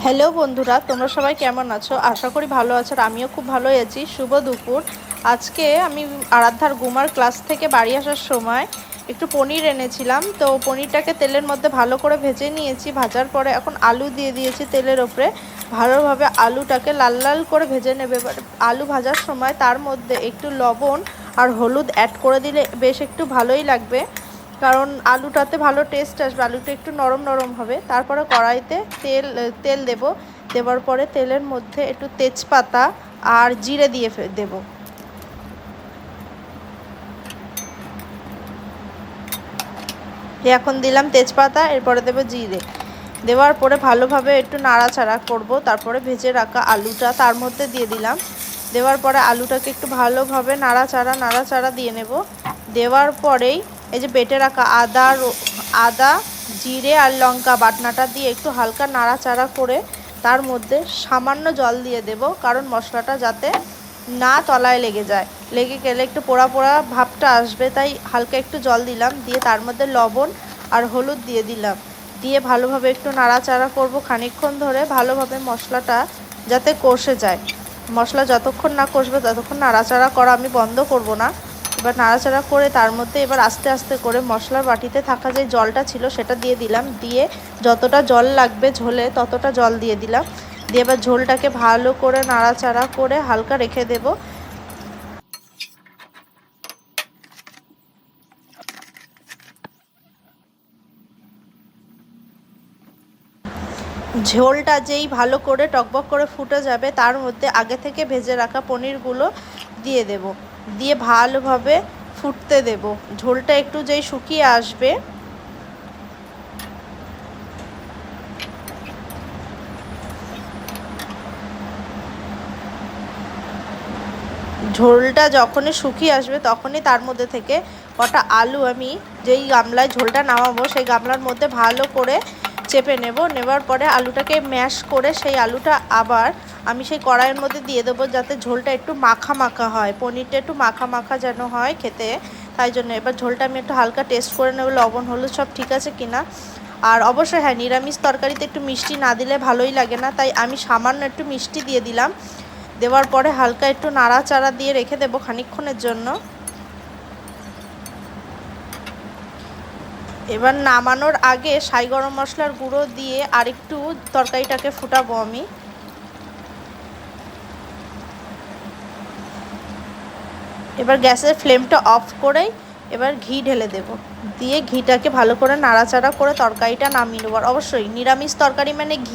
Hello বন্ধুরা, তোমরা সবাই কেমন আছো? আশা করি ভালো আছো। আর আমিও খুব ভালোই আছি। শুভ দুপুর। আজকে আমি আরাধ্যার গুমার ক্লাস থেকে বাড়ি আসার সময় একটু পনির এনেছিলাম। তো পনিরটাকে তেলের মধ্যে ভালো করে ভেজে নিয়েছি। ভাজার পরে এখন আলু দিয়ে দিয়েছি তেলের ওপরে। ভালোভাবে আলুটাকে লাল লাল করে ভেজে নেবে। এবার আলু ভাজার সময় তার মধ্যে একটু লবণ আর হলুদ অ্যাড করে দিলে বেশ একটু ভালোই লাগবে, কারণ আলুটাতে ভালো টেস্ট আসবে। আলুটা একটু নরম নরম হবে। তারপরে কড়াইতে তেল দেব। দেওয়ার পরে তেলের মধ্যে একটু তেজপাতা আর জিরে দিয়ে দেব। এখন দিলাম তেজপাতা, এরপরে দেবো জিরে। দেওয়ার পরে ভালোভাবে একটু নাড়াচাড়া করব। তারপরে ভেজে রাখা আলুটা তার মধ্যে দিয়ে দিলাম। দেওয়ার পরে আলুটাকে একটু ভালোভাবে নাড়াচাড়া দিয়ে নেব। দেওয়ার পরেই এই যে বেটে রাখা আদা জিরে আর লঙ্কা বাটনাটা দিয়ে একটু হালকা নাড়াচাড়া করে তার মধ্যে সামান্য জল দিয়ে দেব, কারণ মশলাটা যাতে না তলায় লেগে যায়। লেগে গেলে একটু পোড়া পোড়া ভাবটা আসবে, তাই হালকা একটু জল দিলাম। দিয়ে তার মধ্যে লবণ আর হলুদ দিয়ে দিলাম। দিয়ে ভালোভাবে একটু নাড়াচাড়া করব খানিকক্ষণ ধরে, ভালোভাবে মশলাটা যাতে কষে যায়। মশলা যতক্ষণ না কষবে ততক্ষণ নাড়াচাড়া করা আমি বন্ধ করব না। এবার নাড়াচাড়া করে তার মধ্যে এবার আস্তে আস্তে করে মশলার বাটিতে থাকা যে জলটা ছিল সেটা দিয়ে দিলাম। দিয়ে যতটা জল লাগবে ঝোলে ততটা জল দিয়ে দিলাম। দিয়ে এবার ঝোলটাকে ভালো করে নাড়াচাড়া করে হালকা রেখে দেব। ঝোলটা যেই ভালো করে টকবক করে ফুটে যাবে তার মধ্যে আগে থেকে ভেজে রাখা পনিরগুলো দিয়ে দেব। দিয়ে ভালোভাবে ফুটতে দেব। ঝোলটা একটু যেই শুকিয়ে আসবে, ঝোলটা যখনই শুকিয়ে আসবে তখনই তার মধ্যে থেকে কটা আলু আমি যেই গামলায় ঝোলটা নামাবো সেই গামলার মধ্যে ভালো করে চেপে নেব। নেবার পরে আলুটাকে ম্যাশ করে সেই আলুটা আবার আমি সেই কড়াইয়ের মধ্যে দিয়ে দেবো, যাতে ঝোলটা একটু মাখা মাখা হয়। পনিরটা একটু মাখা মাখা যেন হয় খেতে, তাই জন্য এবার ঝোলটা আমি একটু হালকা টেস্ট করে নেব লবণ হলুদ সব ঠিক আছে কিনা। আর অবশ্যই হ্যাঁ, নিরামিষ তরকারিতে একটু মিষ্টি না দিলে ভালোই লাগে না, তাই আমি সামান্য একটু মিষ্টি দিয়ে দিলাম। দেওয়ার পরে হালকা একটু নাড়াচাড়া দিয়ে রেখে দেবো খানিকক্ষণের জন্য। এবার নামানোর আগে সাই গরম মশলার গুঁড়ো দিয়ে আরেকটু তরকারিটাকে ফুটাবো আমি। এবার গ্যাসের ফ্লেমটা অফ করেই এবার ঘি ঢেলে দেব। দিয়ে ঘিটাকে ভালো করে নাড়াচাড়া করে তরকারিটা নামিয়ে নেব। অবশ্যই নিরামিষ তরকারি মানে ঘি